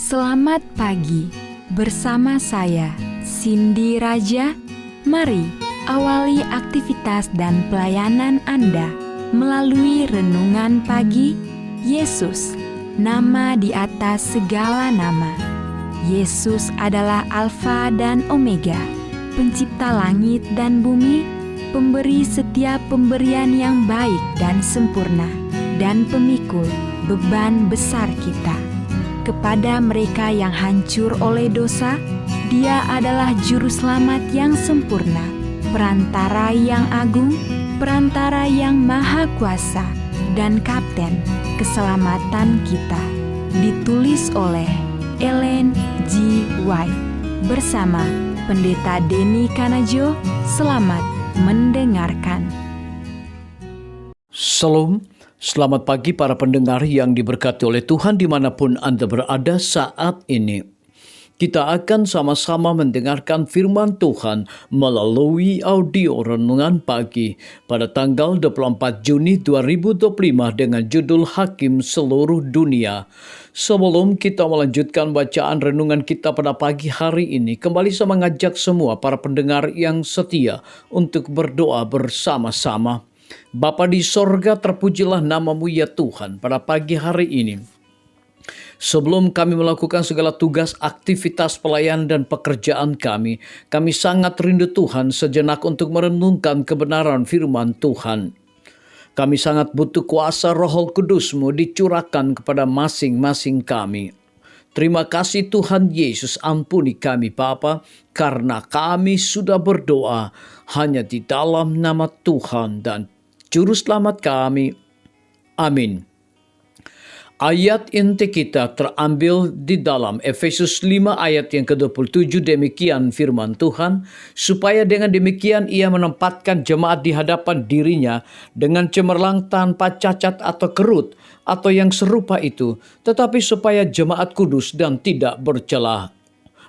Selamat pagi, bersama saya Cindy Raja. Mari awali aktivitas dan pelayanan Anda melalui renungan pagi. Yesus, nama di atas segala nama. Yesus adalah Alfa dan Omega, pencipta langit dan bumi, pemberi setiap pemberian yang baik dan sempurna, dan pemikul beban besar kita. Kepada mereka yang hancur oleh dosa, Dia adalah juru selamat yang sempurna, perantara yang agung, perantara yang maha kuasa, dan kapten keselamatan kita. Ditulis oleh Ellen G. White bersama Pendeta Denny Kanajo. Selamat mendengarkan. Salam, selamat pagi para pendengar yang diberkati oleh Tuhan dimanapun Anda berada saat ini. Kita akan sama-sama mendengarkan firman Tuhan melalui audio renungan pagi pada tanggal 24 Juni 2025 dengan judul Hakim Seluruh Dunia. Sebelum kita melanjutkan bacaan renungan kita pada pagi hari ini, kembali saya mengajak semua para pendengar yang setia untuk berdoa bersama-sama. Bapa di sorga, terpujilah nama-Mu ya Tuhan pada pagi hari ini. Sebelum kami melakukan segala tugas, aktivitas pelayanan dan pekerjaan kami sangat rindu Tuhan sejenak untuk merenungkan kebenaran firman Tuhan. Kami sangat butuh kuasa Roh Kudus-Mu dicurahkan kepada masing-masing kami. Terima kasih Tuhan Yesus, ampuni kami Bapa, karena kami sudah berdoa hanya di dalam nama Tuhan dan Juru Selamat kami. Amin. Ayat inti kita terambil di dalam Efesus 5 ayat yang ke-27. Demikian firman Tuhan, supaya dengan demikian ia menempatkan jemaat di hadapan dirinya dengan cemerlang tanpa cacat atau kerut atau yang serupa itu, tetapi supaya jemaat kudus dan tidak bercela.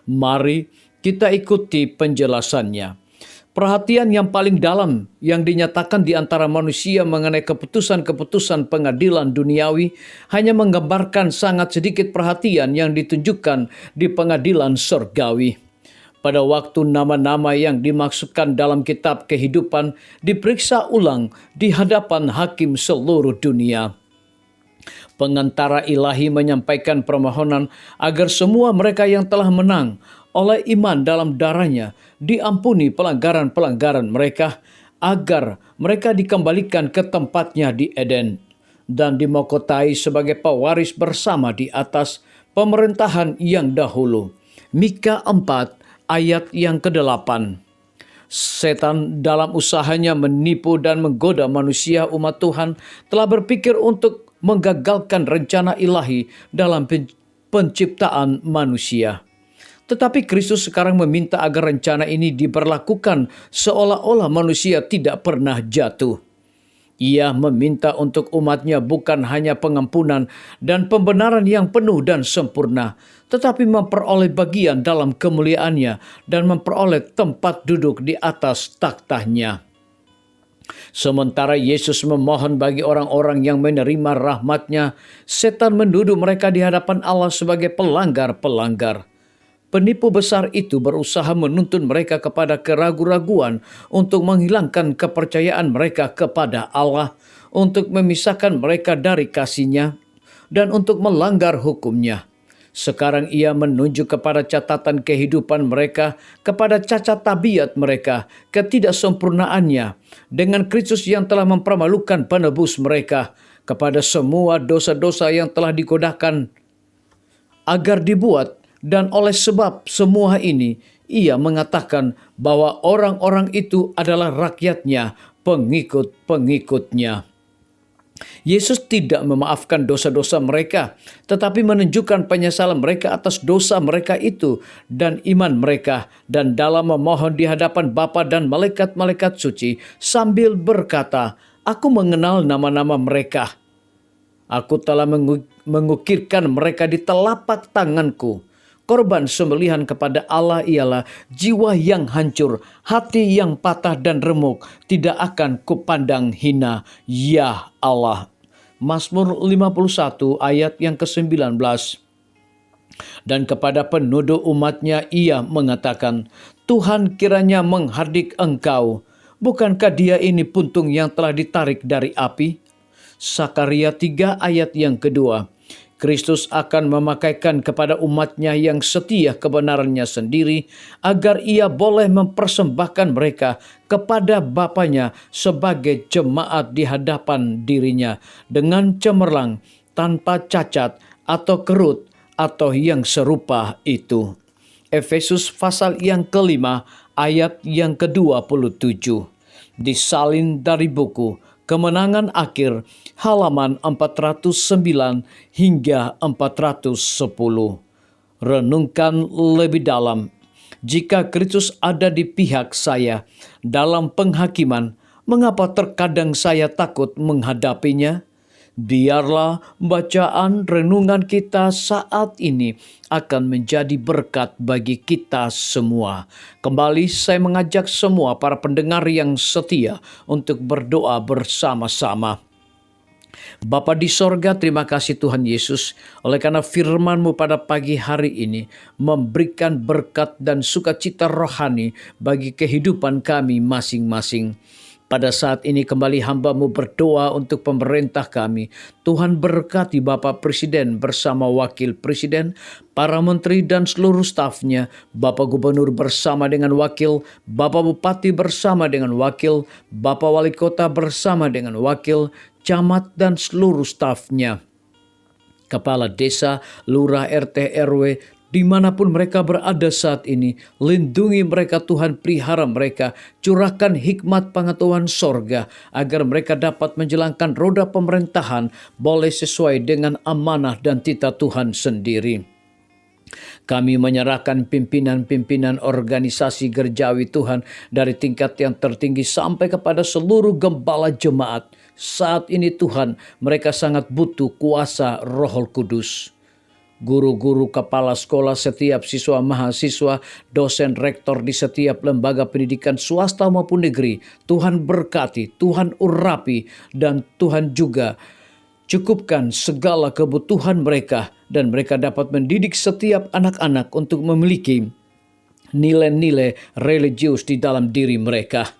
Mari kita ikuti penjelasannya. Perhatian yang paling dalam yang dinyatakan di antara manusia mengenai keputusan-keputusan pengadilan duniawi hanya menggambarkan sangat sedikit perhatian yang ditunjukkan di pengadilan surgawi. Pada waktu nama-nama yang dimaksudkan dalam kitab kehidupan diperiksa ulang di hadapan hakim seluruh dunia. Pengantara ilahi menyampaikan permohonan agar semua mereka yang telah menang oleh iman dalam darahnya diampuni pelanggaran-pelanggaran mereka, agar mereka dikembalikan ke tempatnya di Eden dan dimahkotai sebagai pewaris bersama di atas pemerintahan yang dahulu. Mika 4 ayat yang ke-8. Setan dalam usahanya menipu dan menggoda manusia umat Tuhan telah berpikir untuk menggagalkan rencana ilahi dalam penciptaan manusia. Tetapi Kristus sekarang meminta agar rencana ini diberlakukan seolah-olah manusia tidak pernah jatuh. Ia meminta untuk umatnya bukan hanya pengampunan dan pembenaran yang penuh dan sempurna, tetapi memperoleh bagian dalam kemuliaannya dan memperoleh tempat duduk di atas takhtanya. Sementara Yesus memohon bagi orang-orang yang menerima rahmat-Nya, setan menuduh mereka di hadapan Allah sebagai pelanggar-pelanggar. Penipu besar itu berusaha menuntun mereka kepada keraguan-raguan untuk menghilangkan kepercayaan mereka kepada Allah, untuk memisahkan mereka dari kasih-Nya, dan untuk melanggar hukum-Nya. Sekarang ia menunjuk kepada catatan kehidupan mereka, kepada cacat tabiat mereka, ketidaksempurnaannya, dengan Kristus yang telah mempermalukan penebus mereka, kepada semua dosa-dosa yang telah digodahkan agar dibuat. Dan oleh sebab semua ini, ia mengatakan bahwa orang-orang itu adalah rakyat-Nya, pengikut-pengikut-Nya. Yesus tidak memaafkan dosa-dosa mereka, tetapi menunjukkan penyesalan mereka atas dosa mereka itu dan iman mereka, dan dalam memohon di hadapan Bapa dan malaikat-malaikat suci sambil berkata, "Aku mengenal nama-nama mereka. Aku telah mengukirkan mereka di telapak tanganku." Korban sembelihan kepada Allah ialah jiwa yang hancur, hati yang patah dan remuk, tidak akan kupandang hina, ya Allah. Mazmur 51 ayat yang ke-19. Dan kepada penduduk umatnya ia mengatakan, Tuhan kiranya menghardik engkau. Bukankah dia ini puntung yang telah ditarik dari api? Sakaria 3 ayat yang kedua. Kristus akan memakaikan kepada umatnya yang setia kebenarannya sendiri, agar ia boleh mempersembahkan mereka kepada Bapanya sebagai jemaat di hadapan dirinya, dengan cemerlang, tanpa cacat atau kerut, atau yang serupa itu. Efesus pasal yang kelima ayat yang ke-27. Disalin dari buku Kemenangan Akhir halaman 409 hingga 410. Renungkan lebih dalam. Jika Kristus ada di pihak saya dalam penghakiman, mengapa terkadang saya takut menghadapinya? Biarlah bacaan renungan kita saat ini akan menjadi berkat bagi kita semua. Kembali saya mengajak semua para pendengar yang setia untuk berdoa bersama-sama. Bapa di sorga, terima kasih Tuhan Yesus, oleh karena firman-Mu pada pagi hari ini memberikan berkat dan sukacita rohani bagi kehidupan kami masing-masing. Pada saat ini kembali hamba-Mu berdoa untuk pemerintah kami. Tuhan berkati Bapak Presiden bersama Wakil Presiden, para menteri dan seluruh stafnya, Bapak Gubernur bersama dengan wakil, Bapak Bupati bersama dengan wakil, Bapak Wali Kota bersama dengan wakil, camat dan seluruh stafnya. Kepala desa, lurah, RT, RW, dimanapun mereka berada saat ini, lindungi mereka Tuhan, pelihara mereka, curahkan hikmat pengetahuan sorga, agar mereka dapat menjalankan roda pemerintahan boleh sesuai dengan amanah dan titah Tuhan sendiri. Kami menyerahkan pimpinan-pimpinan organisasi gerejawi Tuhan dari tingkat yang tertinggi sampai kepada seluruh gembala jemaat. Saat ini Tuhan, mereka sangat butuh kuasa Roh Kudus. Guru-guru, kepala sekolah, setiap siswa mahasiswa, dosen, rektor di setiap lembaga pendidikan swasta maupun negeri, Tuhan berkati, Tuhan urapi, dan Tuhan juga cukupkan segala kebutuhan mereka, dan mereka dapat mendidik setiap anak-anak untuk memiliki nilai-nilai religius di dalam diri mereka.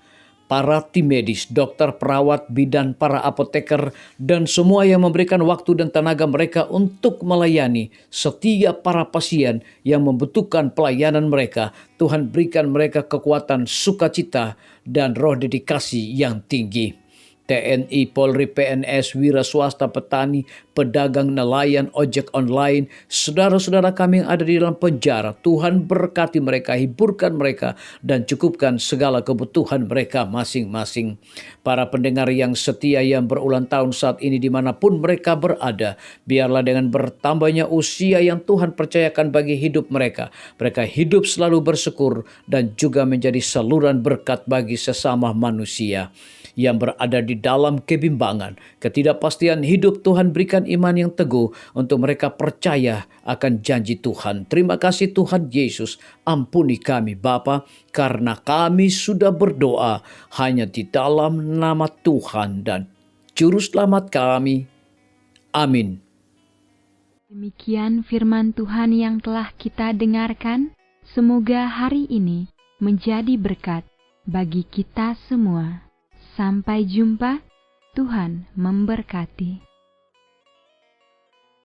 Para tim medis, dokter, perawat, bidan, para apoteker, dan semua yang memberikan waktu dan tenaga mereka untuk melayani setiap para pasien yang membutuhkan pelayanan mereka. Tuhan berikan mereka kekuatan, sukacita, dan roh dedikasi yang tinggi. TNI, Polri, PNS, wira swasta, petani, pedagang, nelayan, ojek online, saudara-saudara kami yang ada di dalam penjara, Tuhan berkati mereka, hiburkan mereka, dan cukupkan segala kebutuhan mereka masing-masing. Para pendengar yang setia yang berulang tahun saat ini dimanapun mereka berada, biarlah dengan bertambahnya usia yang Tuhan percayakan bagi hidup mereka, mereka hidup selalu bersyukur dan juga menjadi saluran berkat bagi sesama manusia yang berada di dalam kebimbangan, ketidakpastian hidup. Tuhan berikan iman yang teguh untuk mereka percaya akan janji Tuhan. Terima kasih Tuhan Yesus, ampuni kami Bapa, karena kami sudah berdoa hanya di dalam nama Tuhan dan Juru Selamat kami. Amin. Demikian firman Tuhan yang telah kita dengarkan. Semoga hari ini menjadi berkat bagi kita semua. Sampai jumpa, Tuhan memberkati.